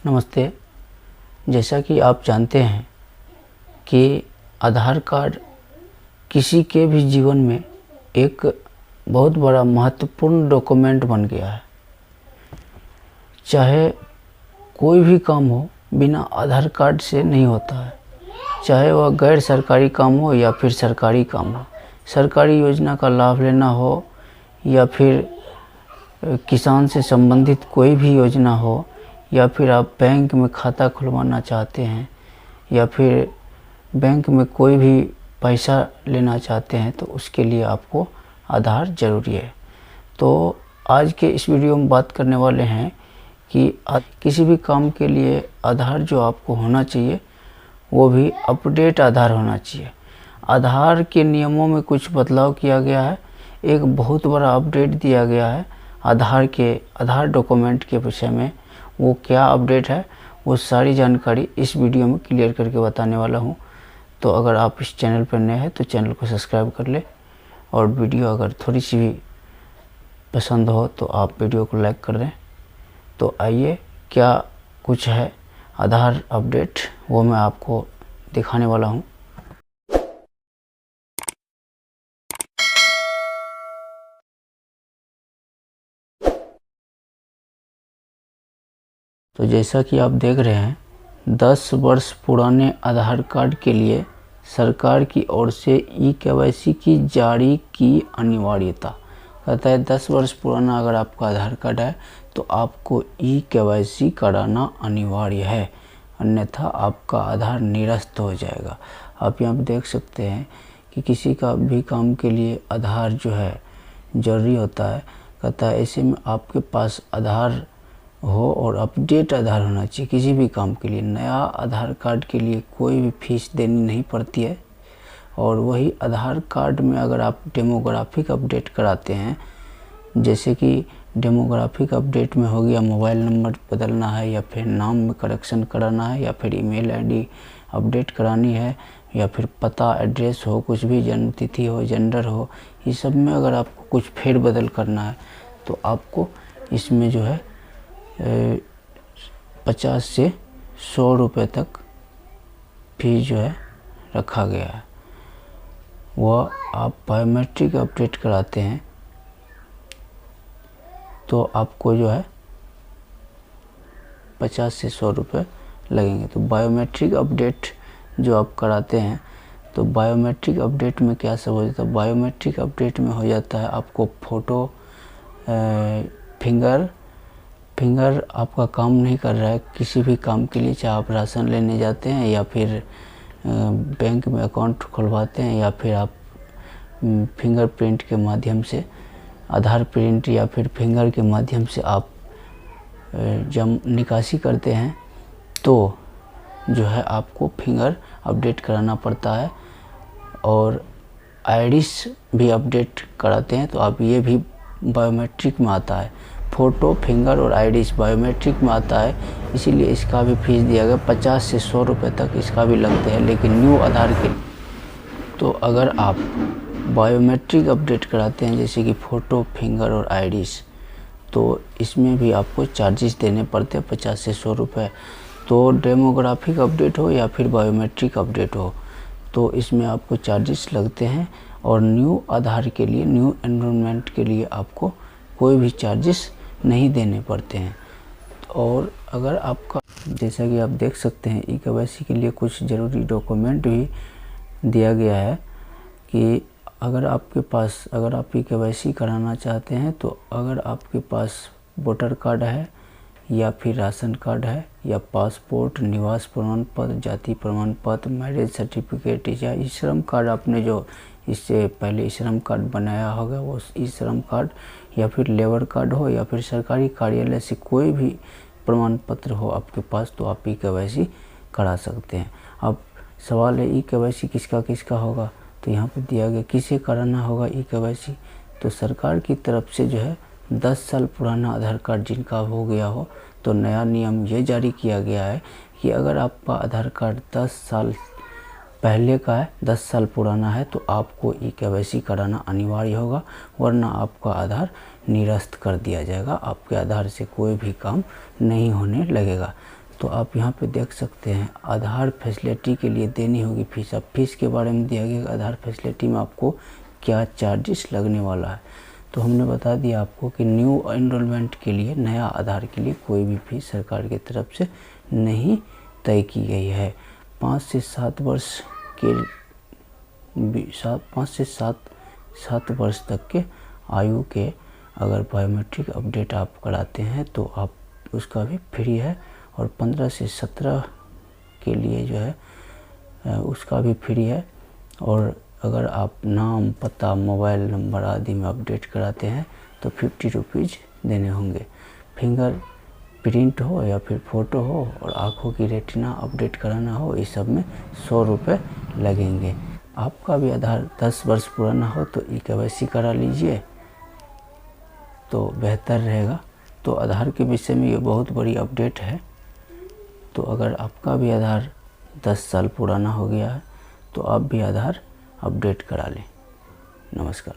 नमस्ते। जैसा कि आप जानते हैं कि आधार कार्ड किसी के भी जीवन में एक बहुत बड़ा महत्वपूर्ण डॉक्यूमेंट बन गया है। चाहे कोई भी काम हो बिना आधार कार्ड से नहीं होता है, चाहे वह गैर सरकारी काम हो या फिर सरकारी काम हो। सरकारी योजना का लाभ लेना हो या फिर किसान से संबंधित कोई भी योजना हो, या फिर आप बैंक में खाता खुलवाना चाहते हैं या फिर बैंक में कोई भी पैसा लेना चाहते हैं, तो उसके लिए आपको आधार ज़रूरी है। तो आज के इस वीडियो में बात करने वाले हैं कि किसी भी काम के लिए आधार जो आपको होना चाहिए वो भी अपडेट आधार होना चाहिए। आधार के नियमों में कुछ बदलाव किया गया है, एक बहुत बड़ा अपडेट दिया गया है आधार डॉक्यूमेंट के विषय में। वो क्या अपडेट है वो सारी जानकारी इस वीडियो में क्लियर करके बताने वाला हूँ। तो अगर आप इस चैनल पर नए हैं तो चैनल को सब्सक्राइब कर ले, और वीडियो अगर थोड़ी सी भी पसंद हो तो आप वीडियो को लाइक कर दें। तो आइए, क्या कुछ है आधार अपडेट वो मैं आपको दिखाने वाला हूँ। तो जैसा कि आप देख रहे हैं, 10 वर्ष पुराने आधार कार्ड के लिए सरकार की ओर से ई-केवाईसी की जारी की अनिवार्यता। कहता है 10 वर्ष पुराना अगर आपका आधार कार्ड है तो आपको ई-केवाईसी कराना अनिवार्य है, अन्यथा आपका आधार निरस्त हो जाएगा। आप यहाँ पर देख सकते हैं कि किसी का भी काम के लिए आधार जो है ज़रूरी होता है। कहता है ऐसे में आपके पास आधार हो और अपडेट आधार होना चाहिए किसी भी काम के लिए। नया आधार कार्ड के लिए कोई भी फीस देनी नहीं पड़ती है, और वही आधार कार्ड में अगर आप डेमोग्राफिक अपडेट कराते हैं, जैसे कि डेमोग्राफिक अपडेट में हो गया मोबाइल नंबर बदलना है, या फिर नाम में करेक्शन कराना है, या फिर ईमेल आईडी अपडेट करानी है, या फिर पता एड्रेस हो, कुछ भी जन्म तिथि हो, जेंडर हो, ये सब में अगर आपको कुछ फेरबदल करना है तो आपको इसमें जो है 50 से 100 रुपये तक फीस जो है रखा गया है। वह आप बायोमेट्रिक अपडेट कराते हैं तो आपको जो है 50 से 100 रुपये लगेंगे। तो बायोमेट्रिक अपडेट जो आप कराते हैं, तो बायोमेट्रिक अपडेट में क्या सब हो जाता है? बायोमेट्रिक अपडेट में हो जाता है आपको फ़ोटो, फिंगर आपका काम नहीं कर रहा है किसी भी काम के लिए, चाहे आप राशन लेने जाते हैं या फिर बैंक में अकाउंट खुलवाते हैं, या फिर आप फिंगरप्रिंट के माध्यम से, आधार प्रिंट या फिर फिंगर के माध्यम से आप जब निकासी करते हैं तो जो है आपको फिंगर अपडेट कराना पड़ता है। और आइरिस भी अपडेट कराते हैं तो आप ये भी बायोमेट्रिक में आता है। फ़ोटो, फिंगर और आइरिस बायोमेट्रिक में आता है, इसीलिए इसका भी फीस दिया गया। 50 से 100 रुपये तक इसका भी लगते हैं। लेकिन न्यू आधार के तो अगर आप बायोमेट्रिक अपडेट कराते हैं जैसे कि फ़ोटो, फिंगर और आइरिस, तो इसमें भी आपको चार्जेस देने पड़ते हैं 50 से 100 रुपये। तो डेमोग्राफिक अपडेट हो या फिर बायोमेट्रिक अपडेट हो तो इसमें आपको चार्जेस लगते हैं। और न्यू आधार के लिए, न्यू एनरोलमेंट के लिए आपको कोई भी चार्जेस नहीं देने पड़ते हैं। और अगर आपका, जैसा कि आप देख सकते हैं, ई-केवाईसी के लिए कुछ ज़रूरी डॉक्यूमेंट भी दिया गया है कि अगर आप ई-केवाईसी कराना चाहते हैं तो अगर आपके पास वोटर कार्ड है या फिर राशन कार्ड है या पासपोर्ट, निवास प्रमाण पत्र, जाति प्रमाण पत्र, मैरिज सर्टिफिकेट या ई श्रम कार्ड, आपने जो इससे पहले ई श्रम कार्ड बनाया होगा वो ई श्रम कार्ड, या फिर लेबर कार्ड हो, या फिर सरकारी कार्यालय से कोई भी प्रमाण पत्र हो आपके पास, तो आप ई-केवाईसी करा सकते हैं। अब सवाल है ई-केवाईसी किसका किसका होगा, तो यहाँ पर दिया गया किसे कराना होगा ई-केवाईसी। तो सरकार की तरफ से जो है 10 साल पुराना आधार कार्ड जिनका हो गया हो, तो नया नियम ये जारी किया गया है कि अगर आपका आधार कार्ड 10 साल पहले का है, 10 साल पुराना है, तो आपको ई-केवाईसी कराना अनिवार्य होगा, वरना आपका आधार निरस्त कर दिया जाएगा, आपके आधार से कोई भी काम नहीं होने लगेगा। तो आप यहाँ पे देख सकते हैं आधार फैसिलिटी के लिए देनी होगी फीस। अब फीस के बारे में दिया गया कि आधार फैसिलिटी में आपको क्या चार्जेस लगने वाला है। तो हमने बता दिया आपको कि न्यू एनरोलमेंट के लिए, नया आधार के लिए कोई भी फीस सरकार की तरफ से नहीं तय की गई है। 5 से 7 वर्ष के 7 वर्ष तक के आयु के अगर बायोमेट्रिक अपडेट आप कराते हैं तो आप उसका भी फ्री है, और 15 से 17 के लिए जो है उसका भी फ्री है। और अगर आप नाम, पता, मोबाइल नंबर आदि में अपडेट कराते हैं तो 50 रुपीज़ देने होंगे। फिंगर प्रिंट हो या फिर फ़ोटो हो और आँखों की रेटिना अपडेट कराना हो, इस सब में 100 रुपये लगेंगे। आपका भी आधार 10 वर्ष पुराना हो तो ई-केवाईसी करा लीजिए तो बेहतर रहेगा। तो आधार के विषय में ये बहुत बड़ी अपडेट है। तो अगर आपका भी आधार 10 साल पुराना हो गया है तो आप भी आधार अपडेट करा लें। नमस्कार।